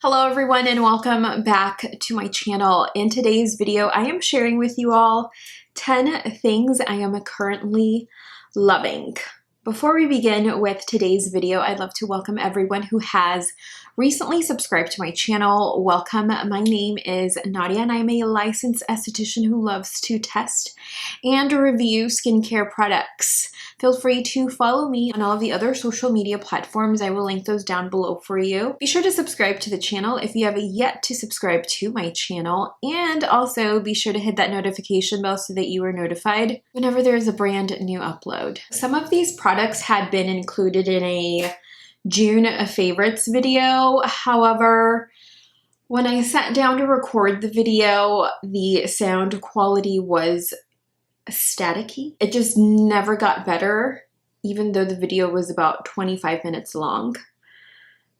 Hello everyone and welcome back to my channel. In today's video, I am sharing with you all 10 things I am currently loving. Before we begin with today's video, I'd love to welcome everyone who has recently subscribed to my channel. Welcome. My name is Nadia and I'm a licensed esthetician who loves to test and review skincare products. Feel free to follow me on all of the other social media platforms. I will link those down below for you. Be sure to subscribe to the channel if you have yet to subscribe to my channel, and also be sure to hit that notification bell so that you are notified whenever there is a brand new upload. Some of these products had been included in a June favorites video. However, when I sat down to record the video, the sound quality was staticky. It just never got better, even though the video was about 25 minutes long.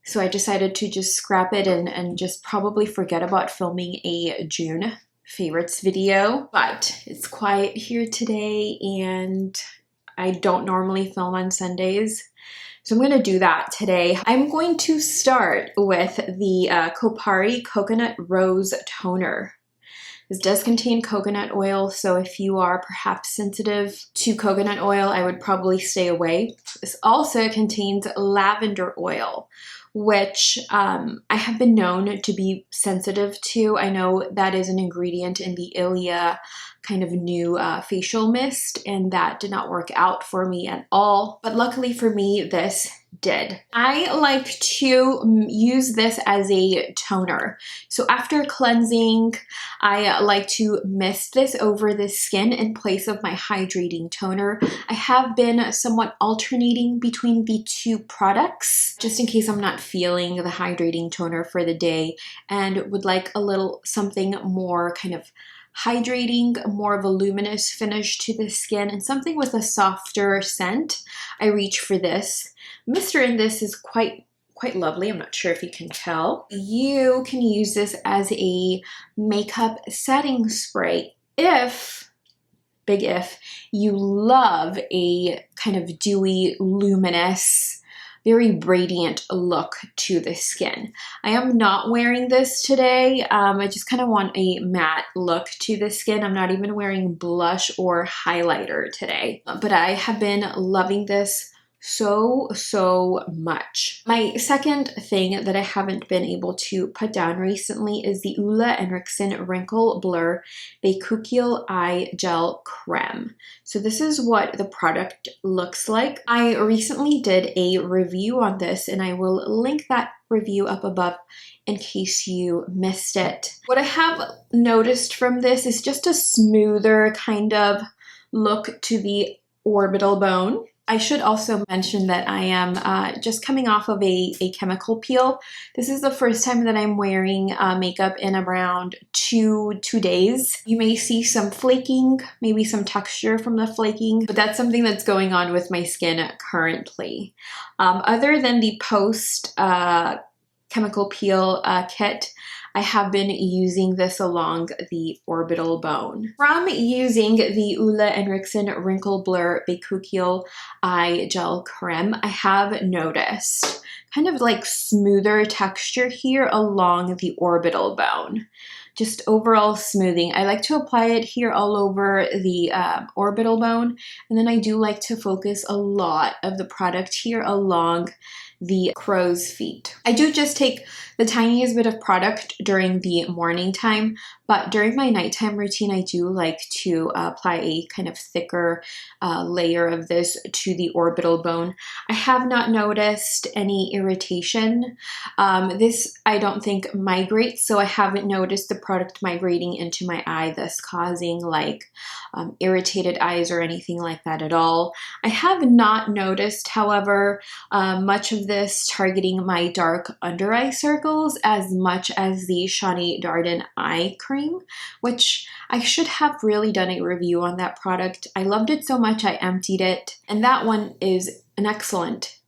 So I decided to just scrap it and just probably forget about filming a June favorites video. But it's quiet here today and I don't normally film on Sundays. So I'm going to do that today. I'm going to start with the Kopari Coconut Rose Toner. This does contain coconut oil, so if you are perhaps sensitive to coconut oil, I would probably stay away. This also contains lavender oil, which I have been known to be sensitive to. I know that is an ingredient in the Ilia kind of new facial mist, and that did not work out for me at all. But luckily for me, this did. I like to use this as a toner. So after cleansing, I like to mist this over the skin in place of my hydrating toner. I have been somewhat alternating between the two products, just in case I'm not feeling the hydrating toner for the day and would like a little something more kind of hydrating, more of a luminous finish to the skin, and something with a softer scent. I reach for this. Mister in this is quite lovely. I'm not sure if you can tell. You can use this as a makeup setting spray if, big if, you love a kind of dewy, luminous, very radiant look to the skin. I am not wearing this today. I just kind of want a matte look to the skin. I'm not even wearing blush or highlighter today, but I have been loving this so much. My second thing that I haven't been able to put down recently is the Ole Henriksen Wrinkle Blur Baekuchial Eye Gel Creme. So this is what the product looks like. I recently did a review on this and I will link that review up above in case you missed it. What I have noticed from this is just a smoother kind of look to the orbital bone. I should also mention that I am just coming off of a chemical peel. This is the first time that I'm wearing makeup in around two days. You may see some flaking, maybe some texture from the flaking, but that's something that's going on with my skin currently. Other than the post chemical peel kit, I have been using this along the orbital bone. From using the Ole Henriksen Wrinkle Blur Baekuchial Eye Gel Creme, I have noticed kind of like smoother texture here along the orbital bone. Just overall smoothing. I like to apply it here all over the orbital bone, and then I do like to focus a lot of the product here along the crow's feet. I do just take the tiniest bit of product during the morning time, but during my nighttime routine, I do like to apply a kind of thicker layer of this to the orbital bone. I have not noticed any irritation. This, I don't think, migrates, so I haven't noticed the product migrating into my eye, thus causing like irritated eyes or anything like that at all. I have not noticed, however, much of this targeting my dark under eye circles as much as the Shani Darden eye cream, which I should have really done a review on that product. I loved it so much I emptied it, and that one is an excellent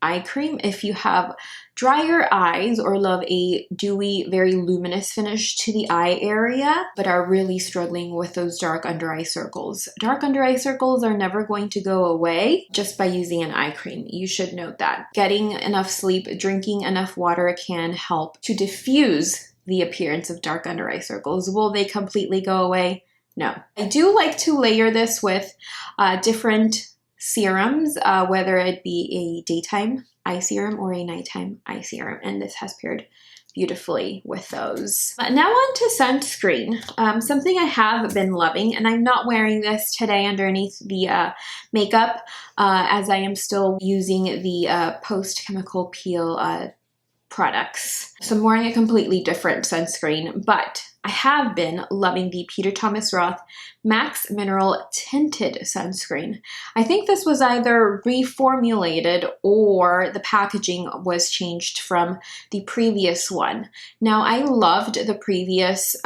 eye cream if you have drier eyes or love a dewy, very luminous finish to the eye area, but are really struggling with those dark under eye circles. Dark under eye circles are never going to go away just by using an eye cream. You should note that. Getting enough sleep, drinking enough water can help to diffuse the appearance of dark under eye circles. Will they completely go away? No. I do like to layer this with different serums, whether it be a daytime eye serum or a nighttime eye serum, and this has paired beautifully with those. Now on to sunscreen, something I have been loving, and I'm not wearing this today underneath the makeup as I am still using the post-chemical peel products. So I'm wearing a completely different sunscreen, but I have been loving the Peter Thomas Roth Max Mineral Tinted Sunscreen. I think this was either reformulated or the packaging was changed from the previous one. Now, I loved the previous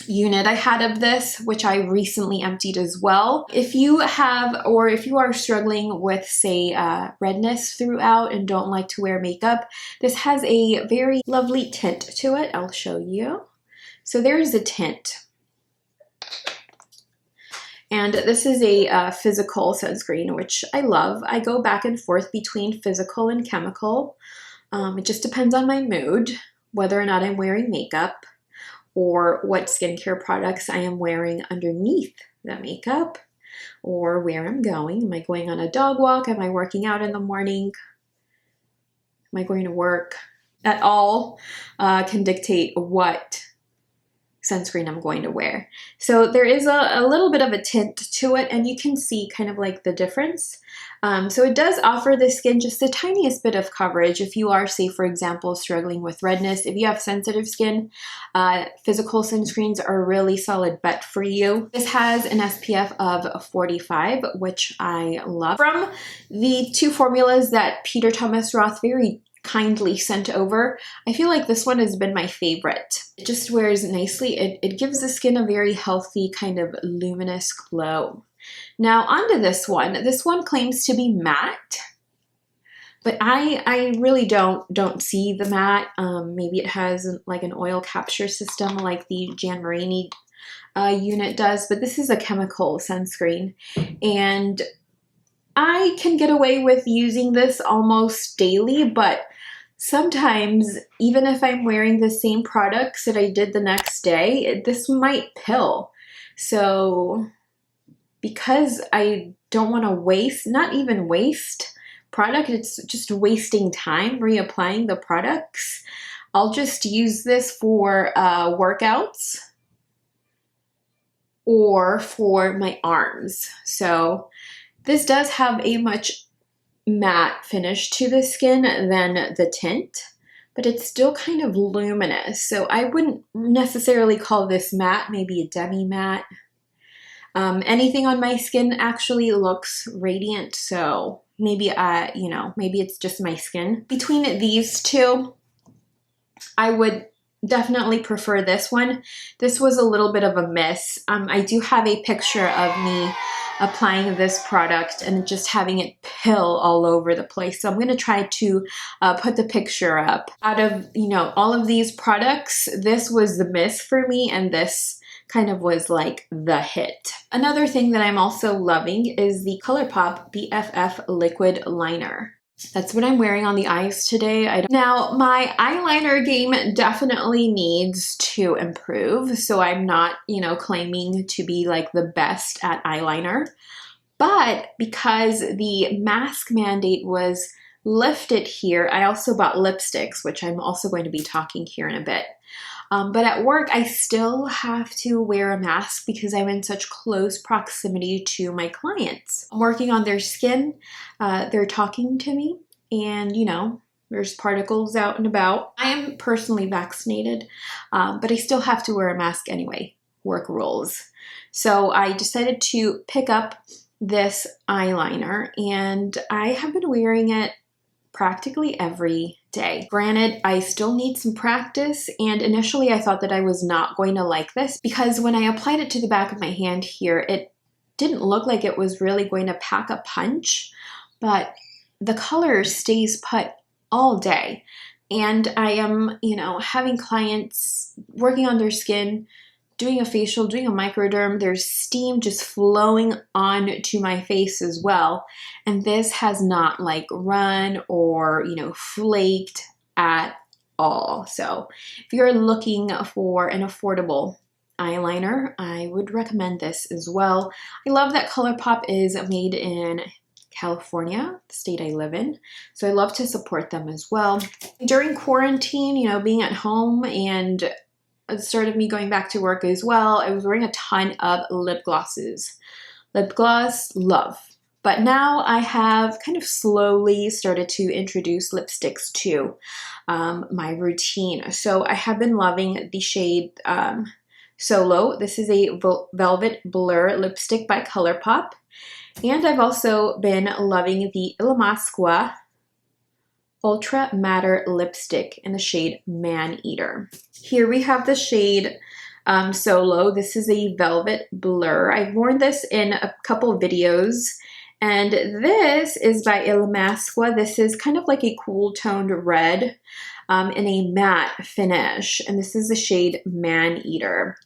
unit I had of this, which I recently emptied as well. If you have, or if you are struggling with, say, redness throughout and don't like to wear makeup, this has a very lovely tint to it. I'll show you. So there's a tint. And this is a physical sunscreen, which I love. I go back and forth between physical and chemical. It just depends on my mood, whether or not I'm wearing makeup or what skincare products I am wearing underneath the makeup or where I'm going. Am I going on a dog walk? Am I working out in the morning? Am I going to work? That all can dictate what sunscreen I'm going to wear. So there is a little bit of a tint to it, and you can see kind of like the difference. So it does offer the skin just the tiniest bit of coverage if you are, say, for example, struggling with redness. If you have sensitive skin, physical sunscreens are a really solid bet for you. This has an SPF of 45, which I love. From the two formulas that Peter Thomas Roth very kindly sent over, I feel like this one has been my favorite. It just wears nicely. It gives the skin a very healthy kind of luminous glow. Now onto this one. This one claims to be matte, but I really don't see the matte. Maybe it has like an oil capture system like the Jan Marini unit does, but this is a chemical sunscreen, and I can get away with using this almost daily, but sometimes, even if I'm wearing the same products that I did the next day, this might pill. So because I don't want to waste, not even waste product, it's just wasting time reapplying the products, I'll just use this for workouts or for my arms. So this does have a much matte finish to the skin than the tint, but it's still kind of luminous. So I wouldn't necessarily call this matte, maybe a demi-matte. Anything on my skin actually looks radiant, so maybe maybe it's just my skin. Between these two, I would definitely prefer this one. This was a little bit of a miss. I do have a picture of me applying this product and just having it pill all over the place. So I'm going to try to put the picture up. Out of, all of these products, this was the miss for me, and this kind of was like the hit. Another thing that I'm also loving is the ColourPop BFF Liquid Liner. That's what I'm wearing on the eyes today. Now, my eyeliner game definitely needs to improve, so I'm not, claiming to be like the best at eyeliner. But because the mask mandate was lifted here, I also bought lipsticks, which I'm also going to be talking here in a bit. But at work, I still have to wear a mask because I'm in such close proximity to my clients. I'm working on their skin, they're talking to me, and there's particles out and about. I am personally vaccinated, but I still have to wear a mask anyway, work rules. So I decided to pick up this eyeliner, and I have been wearing it practically every day. Granted, I still need some practice, and initially I thought that I was not going to like this because when I applied it to the back of my hand here, it didn't look like it was really going to pack a punch, but the color stays put all day. And I am, you know, having clients working on their skin, doing a facial, doing a microderm, there's steam just flowing onto my face as well. And this has not like run or, you know, flaked at all. So if you're looking for an affordable eyeliner, I would recommend this as well. I love that ColourPop is made in California, the state I live in. So I love to support them as well. During quarantine, you know, being at home and at the start of me going back to work as well, I was wearing a ton of lip glosses. Lip gloss, love. But now I have kind of slowly started to introduce lipsticks to my routine. So I have been loving the shade Solo. This is a Velvet Blur lipstick by ColourPop. And I've also been loving the Illamasqua Ultra Matte Lipstick in the shade Man Eater. Here we have the shade Solo. This is a Velvet Blur. I've worn this in a couple of videos. And this is by Illamasqua. This is kind of like a cool toned red in a matte finish. And this is the shade Man Eater.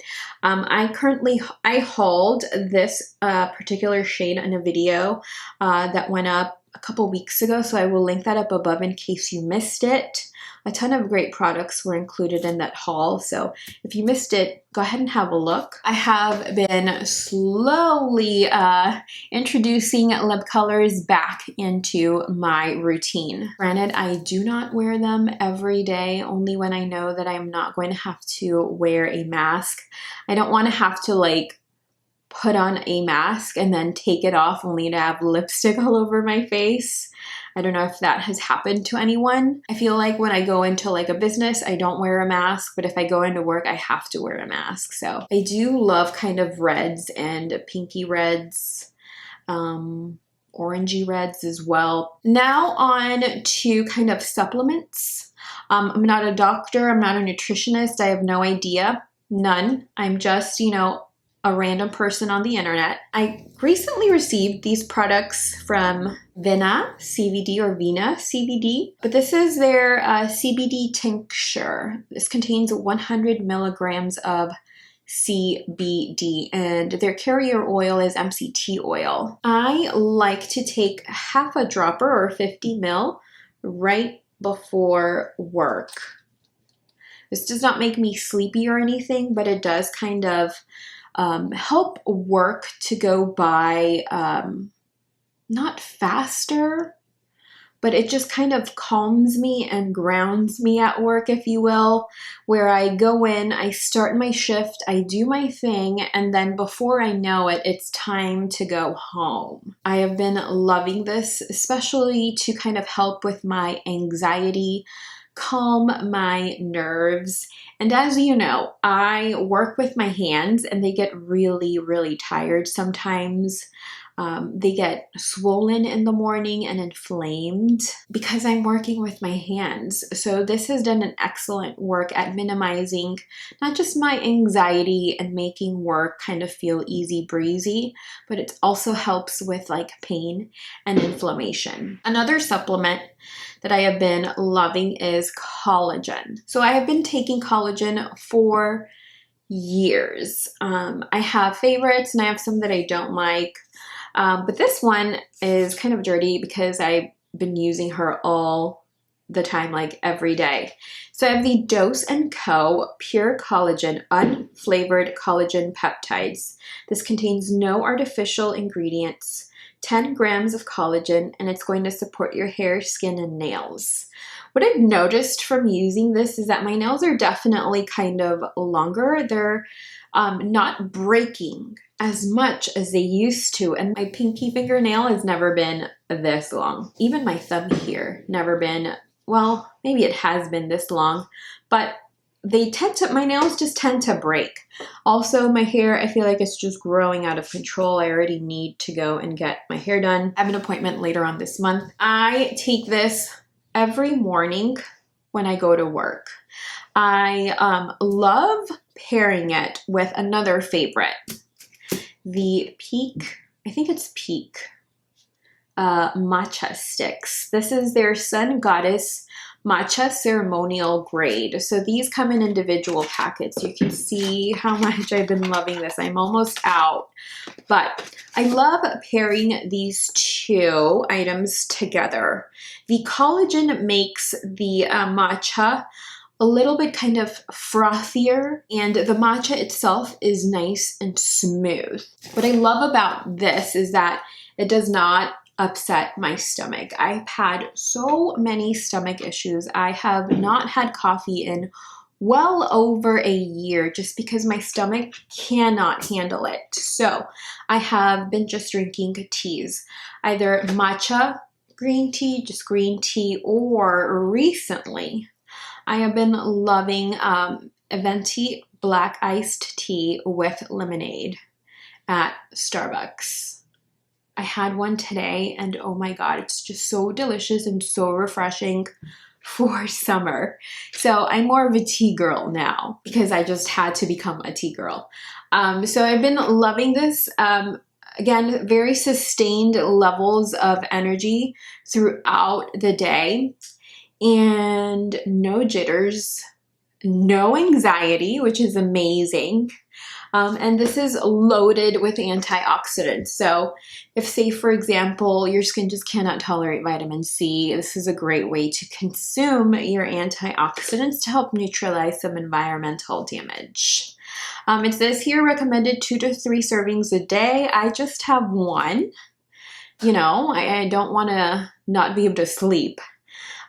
I hauled this particular shade in a video that went up a couple weeks ago, so I will link that up above in case you missed it. A ton of great products were included in that haul, so if you missed it, go ahead and have a look. I have been slowly introducing lip colors back into my routine. Granted, I do not wear them every day, only when I know that I'm not going to have to wear a mask. I don't want to have to like put on a mask and then take it off only to have lipstick all over my face. I don't know if that has happened to anyone. I feel like when I go into like a business, I don't wear a mask, but if I go into work, I have to wear a mask. So I do love kind of reds and pinky reds, orangey reds as well. Now on to kind of supplements. I'm not a doctor, I'm not a nutritionist, I have no idea, none. I'm just, you know, a random person on the internet. I recently received these products from Vina CBD or Vina CBD, but this is their CBD tincture. This contains 100 milligrams of CBD and their carrier oil is MCT oil. I like to take half a dropper or 50 ml right before work. This does not make me sleepy or anything, but it does kind of help work to go by not faster, but it just kind of calms me and grounds me at work, if you will, where I go in, I start my shift, I do my thing, and then before I know it, it's time to go home. I have been loving this, especially to kind of help with my anxiety, calm my nerves. And as you know, I work with my hands and they get really, really tired sometimes. They get swollen in the morning and inflamed because I'm working with my hands. So this has done an excellent work at minimizing not just my anxiety and making work kind of feel easy breezy, but it also helps with like pain and inflammation. Another supplement that I have been loving is collagen. So I have been taking collagen for years. I have favorites and I have some that I don't like. But this one is kind of dirty because I've been using her all the time, like every day. So I have the Dose & Co. Pure Collagen Unflavored Collagen Peptides. This contains no artificial ingredients, 10 grams of collagen, and it's going to support your hair, skin, and nails. What I've noticed from using this is that my nails are definitely kind of longer. They're not breaking as much as they used to, and my pinky fingernail has never been this long. Even my thumb here, never been, well, maybe it has been this long, but my nails just tend to break. Also, my hair, I feel like it's just growing out of control. I already need to go and get my hair done. I have an appointment later on this month. I take this every morning when I go to work. I love pairing it with another favorite, the Peak, I think it's Peak matcha sticks. This is their Sun Goddess matcha ceremonial grade. So these come in individual packets. You can see how much I've been loving this. I'm almost out, but I love pairing these two items together. The collagen makes the matcha a little bit kind of frothier, and the matcha itself is nice and smooth. What I love about this is that it does not upset my stomach. I've had so many stomach issues. I have not had coffee in well over a year just because my stomach cannot handle it. So I have been just drinking teas, either matcha green tea, just green tea, or recently I have been loving venti black iced tea with lemonade at Starbucks. I had one today and oh my God, it's just so delicious and so refreshing for summer. So I'm more of a tea girl now because I just had to become a tea girl. So I've been loving this. Again, very sustained levels of energy throughout the day and no jitters, no anxiety, which is amazing. And this is loaded with antioxidants. So if, say, for example, your skin just cannot tolerate vitamin C, this is a great way to consume your antioxidants to help neutralize some environmental damage. It says here recommended 2 to 3 servings a day. I just have one. You know, I don't want to not be able to sleep.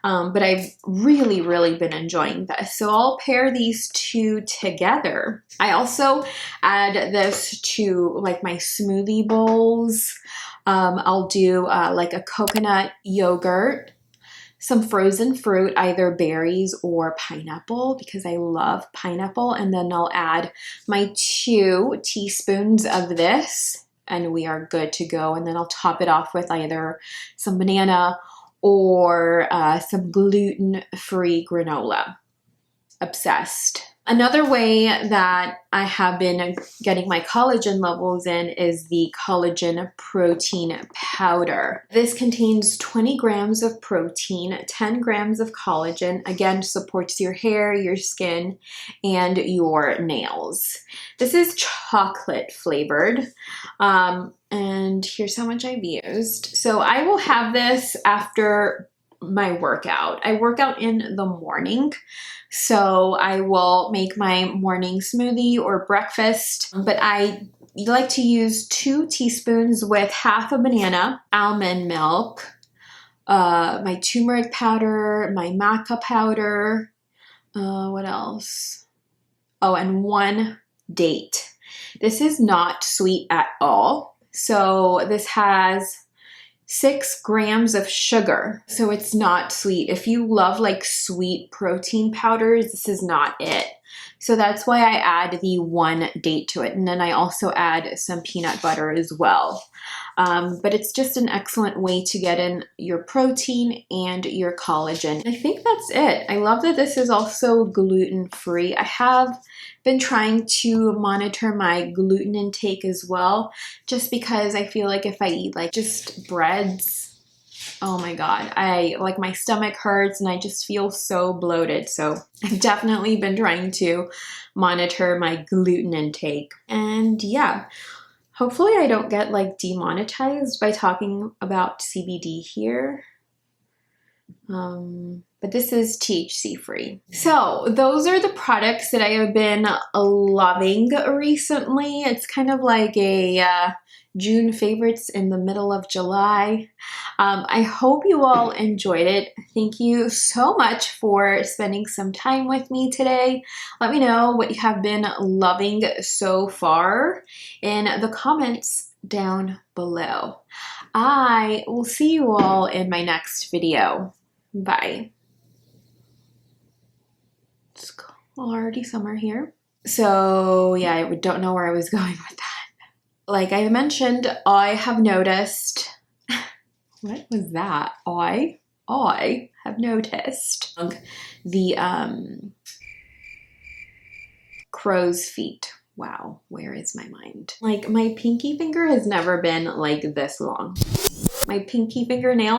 But I've really, really been enjoying this. So I'll pair these two together. I also add this to like my smoothie bowls. I'll do like a coconut yogurt, some frozen fruit, either berries or pineapple because I love pineapple. And then I'll add my 2 teaspoons of this and we are good to go. And then I'll top it off with either some banana or some gluten-free granola. Obsessed. Another way that I have been getting my collagen levels in is the collagen protein powder. This contains 20 grams of protein, 10 grams of collagen, again, supports your hair, your skin, and your nails. This is chocolate flavored. And here's how much I've used. So I will have this after my workout. I work out in the morning, so I will make my morning smoothie or breakfast, but I like to use 2 teaspoons with half a banana, almond milk, my turmeric powder, my maca powder, what else? Oh, and 1 date. This is not sweet at all. So this has 6 grams of sugar, so it's not sweet. If you love like sweet protein powders, this is not it. So that's why I add the 1 date to it. And then I also add some peanut butter as well. But it's just an excellent way to get in your protein and your collagen. I think that's it. I love that this is also gluten-free. I have been trying to monitor my gluten intake as well, just because I feel like if I eat like just breads, oh my God, like my stomach hurts and I just feel so bloated. So I've definitely been trying to monitor my gluten intake. And yeah, hopefully I don't get like demonetized by talking about CBD here. But this is THC free. So those are the products that I have been loving recently. It's kind of like a June favorites in the middle of July. I hope you all enjoyed it. Thank you so much for spending some time with me today. Let me know what you have been loving so far in the comments down below. I will see you all in my next video. Bye. It's already summer here. So yeah, I don't know where I was going with that. Like I mentioned, I have noticed, what was that? I have noticed the crow's feet. Wow, where is my mind? Like my pinky finger has never been like this long. my pinky fingernail.